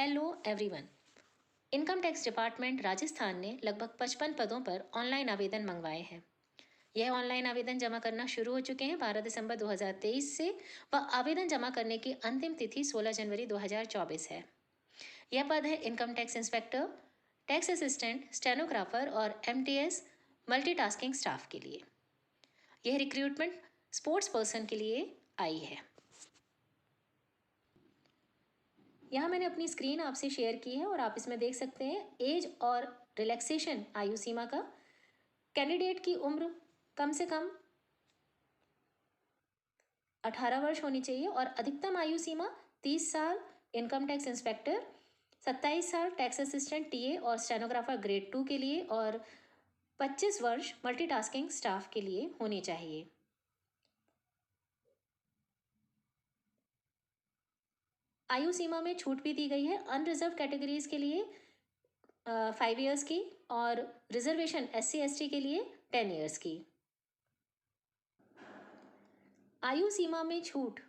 Hello everyone. Income tax department Rajasthan ने लगभग 55 पदों पर ऑनलाइन आवेदन मंगवाए हैं। यह ऑनलाइन आवेदन जमा करना शुरू हो चुके हैं 12 दिसंबर 2023 से व आवेदन जमा करने की अंतिम तिथि 16 जनवरी 2024 है। यह पद है income tax inspector, tax assistant, stenographer और MTS मल्टीटास्किंग स्टाफ के लिए। यह रिक्रूटमेंट स्पोर्ट्स पर्सन के लिए आई है। यहाँ मैंने अपनी स्क्रीन आपसे शेयर की है और आप इसमें देख सकते हैं एज और रिलैक्सेशन आयु सीमा का। कैंडिडेट की उम्र कम से कम 18 वर्ष होनी चाहिए और अधिकतम आयु सीमा 30 साल इनकम टैक्स इंस्पेक्टर, 27 साल टैक्स असिस्टेंट TA और स्टेनोग्राफर ग्रेड 2 के लिए और 25 वर्ष मल्टीटास्किंग स्टाफ के लिए होनी चाहिए। आयु सीमा में छूट भी दी गई है अनरिजर्व कैटेगरीज के लिए 5 ईयर्स की और रिजर्वेशन SC/ST के लिए 10 ईयर्स की। आयु सीमा में छूट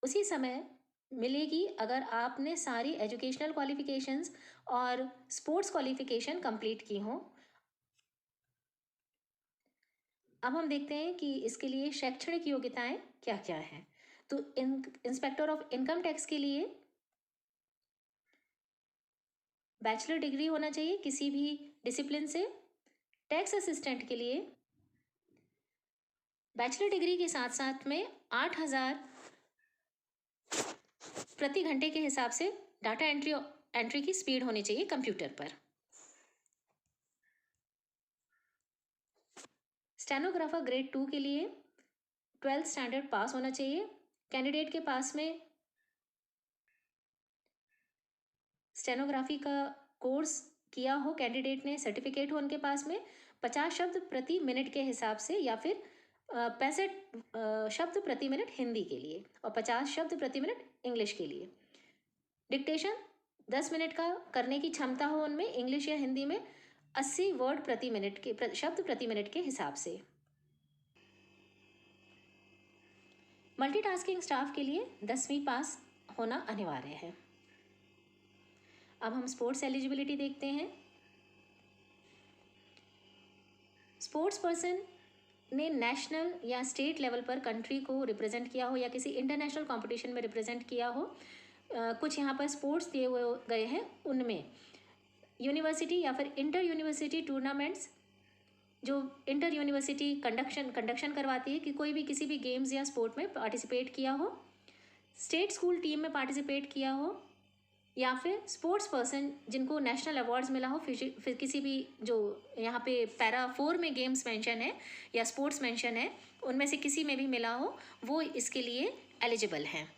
उसी समय मिलेगी अगर आपने सारी एजुकेशनल क्वालिफिकेशंस और स्पोर्ट्स क्वालिफिकेशन कंप्लीट की हो। अब हम देखते हैं कि इसके लिए शैक्षणिक योग्यताएं क्या क्या हैं। तो इंस्पेक्टर ऑफ इनकम टैक्स के लिए बैचलर डिग्री होना चाहिए किसी भी डिसिप्लिन से। टैक्स असिस्टेंट के लिए बैचलर डिग्री के साथ साथ में 8000 प्रति घंटे के हिसाब से डाटा एंट्री की स्पीड होनी चाहिए कंप्यूटर पर। स्टेनोग्राफर ग्रेड 2 के लिए 12th स्टैंडर्ड पास होना चाहिए। कैंडिडेट के पास में स्टेनोग्राफी का कोर्स किया हो, कैंडिडेट ने सर्टिफिकेट हो उनके पास में, 50 शब्द प्रति मिनट के हिसाब से या फिर 65 शब्द प्रति मिनट हिंदी के लिए और 50 शब्द प्रति मिनट इंग्लिश के लिए। डिक्टेशन 10 मिनट का करने की क्षमता हो उनमें, इंग्लिश या हिंदी में 80 वर्ड प्रति मिनट के शब्द प्रति मिनट के हिसाब से। मल्टीटास्किंग स्टाफ के लिए 10वीं पास होना अनिवार्य है। अब हम स्पोर्ट्स एलिजिबिलिटी देखते हैं। स्पोर्ट्स पर्सन ने नेशनल या स्टेट लेवल पर कंट्री को रिप्रेजेंट किया हो या किसी इंटरनेशनल कंपटीशन में रिप्रेजेंट किया हो। कुछ यहाँ पर स्पोर्ट्स दिए हुए गए हैं, उनमें यूनिवर्सिटी या फिर इंटर यूनिवर्सिटी टूर्नामेंट्स जो इंटर यूनिवर्सिटी कंडक्शन करवाती है कि कोई भी किसी भी गेम्स या स्पोर्ट में पार्टिसिपेट किया हो, स्टेट स्कूल टीम में पार्टिसिपेट किया हो या फिर स्पोर्ट्स पर्सन जिनको नेशनल अवार्ड्स मिला हो, फिर किसी भी जो यहाँ पे पैरा 4 में गेम्स मेंशन है या स्पोर्ट्स मेंशन है उनमें से किसी में भी मिला हो, वो इसके लिए एलिजिबल हैं।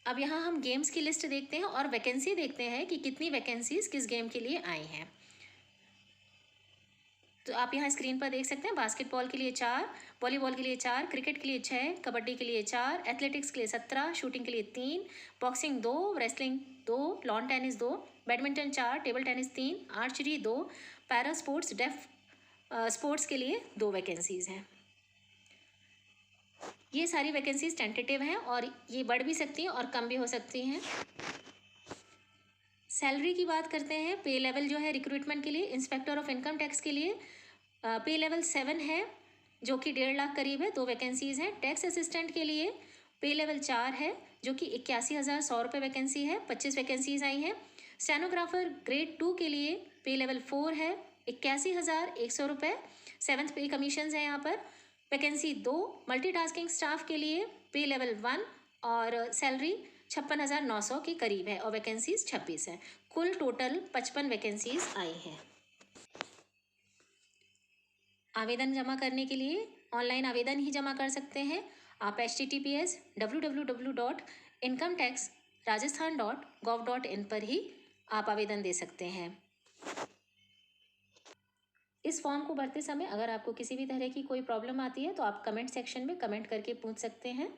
अब यहाँ हम गेम्स की लिस्ट देखते हैं और वैकेंसी देखते हैं कि कितनी वैकेंसीज किस गेम के लिए आई हैं। तो आप यहाँ स्क्रीन पर देख सकते हैं बास्केटबॉल के लिए 4, वॉलीबॉल के लिए 4, क्रिकेट के लिए 6, कबड्डी के लिए 4, एथलेटिक्स के लिए 17, शूटिंग के लिए 3, boxing 2, wrestling 2, lawn tennis 2, badminton 4, table tennis 3, archery 2, para sports deaf sports के लिए 2 वैकेंसीज़ हैं। ये सारी वैकेंसीज टेंटेटिव हैं और ये बढ़ भी सकती हैं और कम भी हो सकती हैं। सैलरी की बात करते हैं। पे लेवल जो है रिक्रूटमेंट के लिए इंस्पेक्टर ऑफ इनकम टैक्स के लिए पे लेवल 7 है जो कि 1.5 लाख करीब है, 2 वैकेंसीज़ हैं। टैक्स असिस्टेंट के लिए पे लेवल 4 है जो कि 81,100 रुपये वैकेंसी है, 25 वैकेंसीज आई हैं। स्टेनोग्राफर ग्रेड 2 के लिए पे लेवल 4 है, 81,100 रुपये, 7th पे कमीशन है यहाँ पर, वैकेंसी 2। मल्टीटास्किंग स्टाफ के लिए पे लेवल 1 और सैलरी 56,900 के करीब है और वैकेंसीज 26 हैं। कुल टोटल 55 वैकेंसीज आई हैं। आवेदन जमा करने के लिए ऑनलाइन आवेदन ही जमा कर सकते हैं आप। https://www.incometaxrajasthan.gov.in पर ही आप आवेदन दे सकते हैं। इस फॉर्म को भरते समय अगर आपको किसी भी तरह की कोई प्रॉब्लम आती है तो आप कमेंट सेक्शन में कमेंट करके पूछ सकते हैं।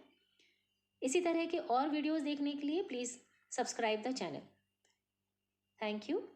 इसी तरह के और वीडियोस देखने के लिए please subscribe the channel. Thank you.